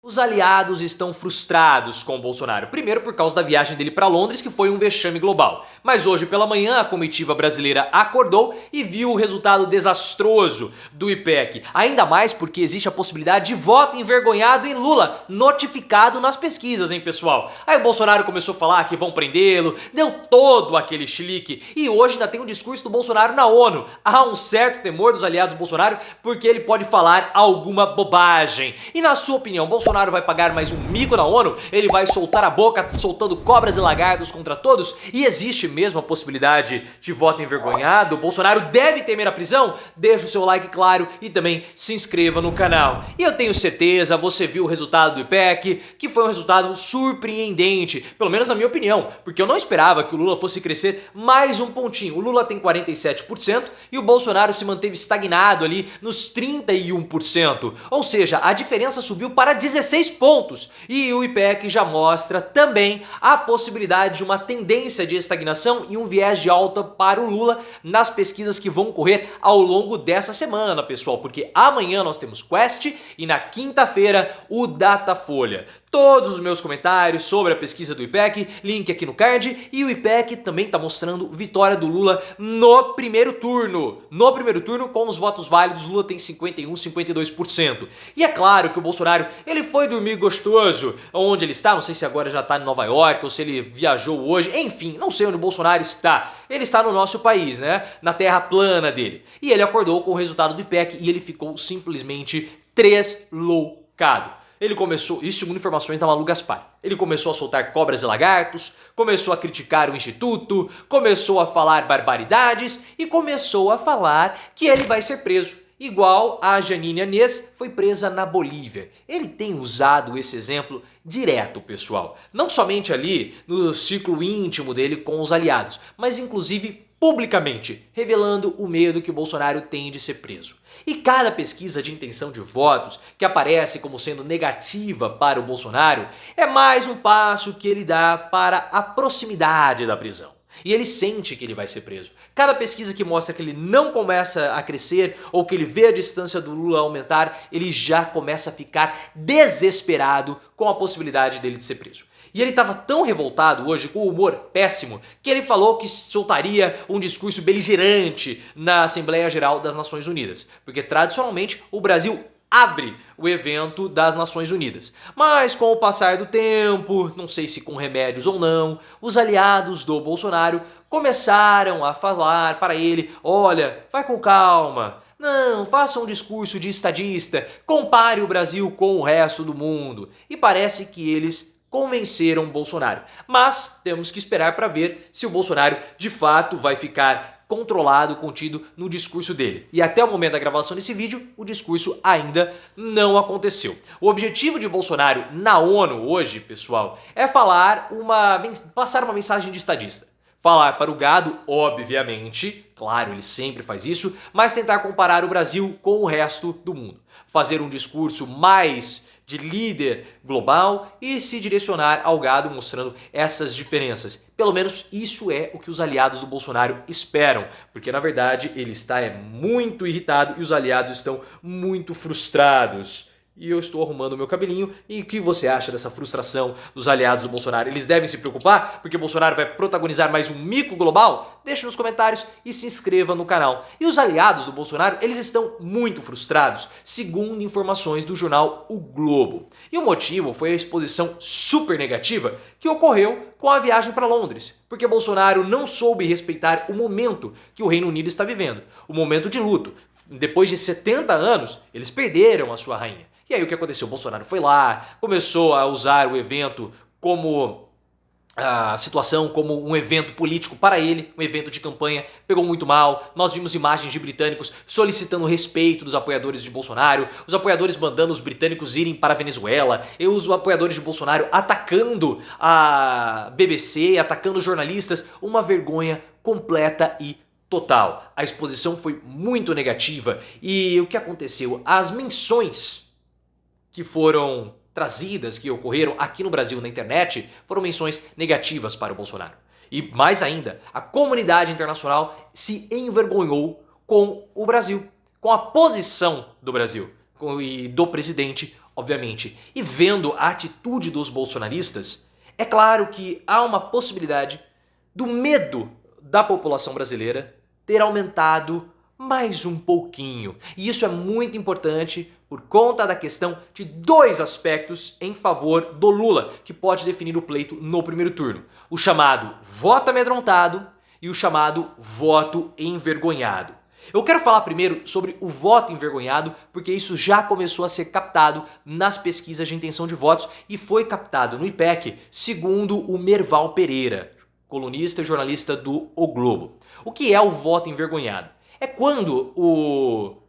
Os aliados estão frustrados com o Bolsonaro, primeiro por causa da viagem dele para Londres, que foi um vexame global. Mas hoje pela manhã a comitiva brasileira acordou e viu o resultado desastroso do IPEC. Ainda mais porque existe a possibilidade de voto envergonhado em Lula, notificado nas pesquisas, hein, pessoal? Aí o Bolsonaro começou a falar que vão prendê-lo, deu todo aquele chilique. E hoje ainda tem um discurso do Bolsonaro na ONU. Há um certo temor dos aliados do Bolsonaro porque ele pode falar alguma bobagem. E na sua opinião, Bolsonaro vai pagar mais um mico na ONU? Ele vai soltar a boca soltando cobras e lagartos contra todos? E existe mesmo a possibilidade de voto envergonhado? Bolsonaro deve temer a prisão? Deixa o seu like claro e também se inscreva no canal. E eu tenho certeza, você viu o resultado do IPEC, que foi um resultado surpreendente, pelo menos na minha opinião, porque eu não esperava que o Lula fosse crescer mais um pontinho. O Lula tem 47% e o Bolsonaro se manteve estagnado ali nos 31%. Ou seja, a diferença subiu para 16 pontos. E o IPEC já mostra também a possibilidade de uma tendência de estagnação e um viés de alta para o Lula nas pesquisas que vão ocorrer ao longo dessa semana, pessoal, porque amanhã nós temos Quest e na quinta-feira o Datafolha. Todos os meus comentários sobre a pesquisa do IPEC, link aqui no card, e o IPEC também está mostrando vitória do Lula no primeiro turno. No primeiro turno, com os votos válidos, Lula tem 51, 52%. E é claro que o Bolsonaro, ele foi dormir gostoso. Onde ele está, não sei se agora já está em Nova York ou se ele viajou hoje, enfim, não sei onde o Bolsonaro está. Ele está no nosso país, né? Na terra plana dele. E ele acordou com o resultado do IPEC e ele ficou simplesmente tresloucado. Ele começou, isso segundo informações da Malu Gaspar, ele começou a soltar cobras e lagartos, começou a criticar o Instituto, começou a falar barbaridades e começou a falar que ele vai ser preso. Igual a Jeanine Áñez foi presa na Bolívia. Ele tem usado esse exemplo direto, pessoal. Não somente ali no ciclo íntimo dele com os aliados, mas inclusive publicamente, revelando o medo que o Bolsonaro tem de ser preso. E cada pesquisa de intenção de votos que aparece como sendo negativa para o Bolsonaro é mais um passo que ele dá para a proximidade da prisão. E ele sente que ele vai ser preso. Cada pesquisa que mostra que ele não começa a crescer ou que ele vê a distância do Lula aumentar, ele já começa a ficar desesperado com a possibilidade dele de ser preso. E ele estava tão revoltado hoje, com o humor péssimo, que ele falou que soltaria um discurso beligerante na Assembleia Geral das Nações Unidas. Porque tradicionalmente o Brasil abre o evento das Nações Unidas. Mas com o passar do tempo, não sei se com remédios ou não, os aliados do Bolsonaro começaram a falar para ele: olha, vai com calma, não, faça um discurso de estadista, compare o Brasil com o resto do mundo. E parece que eles convenceram Bolsonaro. Mas temos que esperar para ver se o Bolsonaro de fato vai ficar controlado, contido no discurso dele. E até o momento da gravação desse vídeo, o discurso ainda não aconteceu. O objetivo de Bolsonaro na ONU hoje, pessoal, é passar uma mensagem de estadista. Falar para o gado, obviamente, claro, ele sempre faz isso, mas tentar comparar o Brasil com o resto do mundo. Fazer um discurso mais de líder global e se direcionar ao gado mostrando essas diferenças. Pelo menos isso é o que os aliados do Bolsonaro esperam, porque na verdade ele está muito irritado e os aliados estão muito frustrados. E eu estou arrumando o meu cabelinho. E o que você acha dessa frustração dos aliados do Bolsonaro? Eles devem se preocupar porque Bolsonaro vai protagonizar mais um mico global? Deixe nos comentários e se inscreva no canal. E os aliados do Bolsonaro, eles estão muito frustrados, segundo informações do jornal O Globo. E o motivo foi a exposição super negativa que ocorreu com a viagem para Londres, porque Bolsonaro não soube respeitar o momento que o Reino Unido está vivendo, o momento de luto. Depois de 70 anos, eles perderam a sua rainha. E aí o que aconteceu? O Bolsonaro foi lá, começou a usar o evento como a situação como um evento político para ele, um evento de campanha, pegou muito mal. Nós vimos imagens de britânicos solicitando respeito dos apoiadores de Bolsonaro, os apoiadores mandando os britânicos irem para a Venezuela, e os apoiadores de Bolsonaro atacando a BBC, atacando jornalistas, uma vergonha completa e total. A exposição foi muito negativa e o que aconteceu? As menções que foram trazidas, que ocorreram aqui no Brasil na internet, foram menções negativas para o Bolsonaro. E mais ainda, a comunidade internacional se envergonhou com o Brasil, com a posição do Brasil e do presidente obviamente, e vendo a atitude dos bolsonaristas, é claro que há uma possibilidade do medo da população brasileira ter aumentado mais um pouquinho. E isso é muito importante por conta da questão de dois aspectos em favor do Lula, que pode definir o pleito no primeiro turno. O chamado voto amedrontado e o chamado voto envergonhado. Eu quero falar primeiro sobre o voto envergonhado, porque isso já começou a ser captado nas pesquisas de intenção de votos e foi captado no IPEC, segundo o Merval Pereira, colunista e jornalista do O Globo. O que é o voto envergonhado? É quando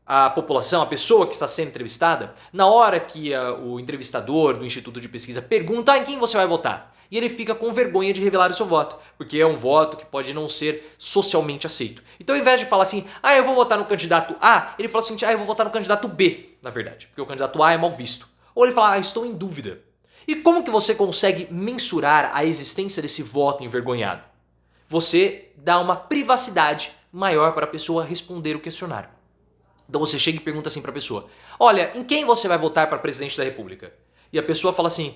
a população, a pessoa que está sendo entrevistada, na hora que o entrevistador do Instituto de Pesquisa pergunta em quem você vai votar, e ele fica com vergonha de revelar o seu voto, porque é um voto que pode não ser socialmente aceito. Então, ao invés de falar assim, eu vou votar no candidato A, ele fala assim, eu vou votar no candidato B, na verdade, porque o candidato A é mal visto. Ou ele fala, estou em dúvida. E como que você consegue mensurar a existência desse voto envergonhado? Você dá uma privacidade maior para a pessoa responder o questionário. Então você chega e pergunta assim para a pessoa, olha, em quem você vai votar para presidente da República? E a pessoa fala assim,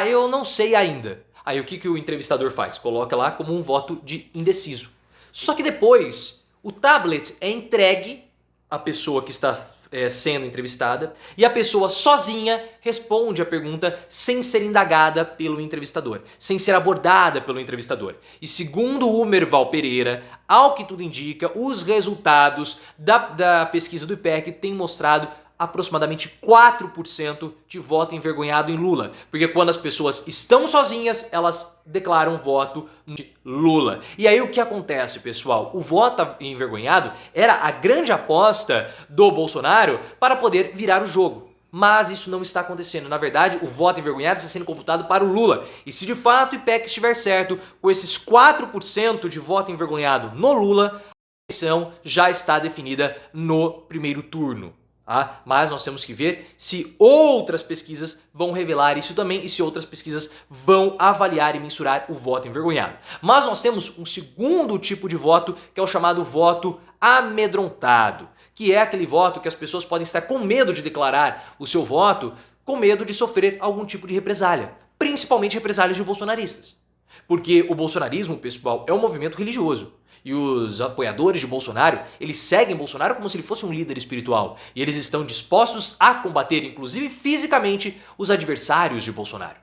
eu não sei ainda. Aí o que o entrevistador faz? Coloca lá como um voto de indeciso. Só que depois o tablet é entregue à pessoa que está sendo entrevistada e a pessoa sozinha responde a pergunta sem ser indagada pelo entrevistador, sem ser abordada pelo entrevistador. E segundo o Merval Pereira, ao que tudo indica, os resultados da pesquisa do IPEC têm mostrado aproximadamente 4% de voto envergonhado em Lula. Porque quando as pessoas estão sozinhas, elas declaram voto de Lula. E aí o que acontece, pessoal? O voto envergonhado era a grande aposta do Bolsonaro para poder virar o jogo. Mas isso não está acontecendo. Na verdade, o voto envergonhado está sendo computado para o Lula. E se de fato o IPEC estiver certo, com esses 4% de voto envergonhado no Lula, a eleição já está definida no primeiro turno. Mas nós temos que ver se outras pesquisas vão revelar isso também e se outras pesquisas vão avaliar e mensurar o voto envergonhado. Mas nós temos um segundo tipo de voto, que é o chamado voto amedrontado, que é aquele voto que as pessoas podem estar com medo de declarar o seu voto, com medo de sofrer algum tipo de represália, principalmente represálias de bolsonaristas. Porque o bolsonarismo, pessoal, é um movimento religioso. E os apoiadores de Bolsonaro, eles seguem Bolsonaro como se ele fosse um líder espiritual. E eles estão dispostos a combater, inclusive fisicamente, os adversários de Bolsonaro.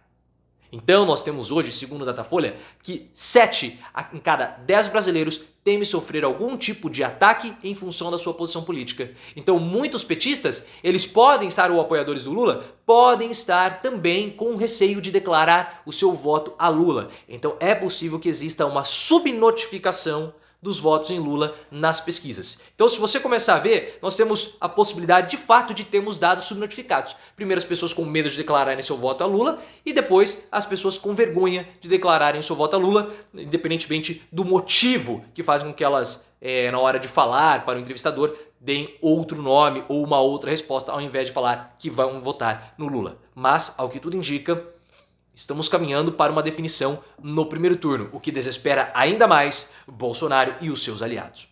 Então nós temos hoje, segundo o Datafolha, que 7 em cada 10 brasileiros temem sofrer algum tipo de ataque em função da sua posição política. Então muitos petistas, eles podem estar, ou apoiadores do Lula, podem estar também com receio de declarar o seu voto a Lula. Então é possível que exista uma subnotificação dos votos em Lula nas pesquisas. Então, se você começar a ver, nós temos a possibilidade de fato de termos dados subnotificados. Primeiro as pessoas com medo de declararem seu voto a Lula e depois as pessoas com vergonha de declararem seu voto a Lula, independentemente do motivo que faz com que elas, na hora de falar para o entrevistador, deem outro nome ou uma outra resposta, ao invés de falar que vão votar no Lula. Mas, ao que tudo indica, estamos caminhando para uma definição no primeiro turno, o que desespera ainda mais Bolsonaro e os seus aliados.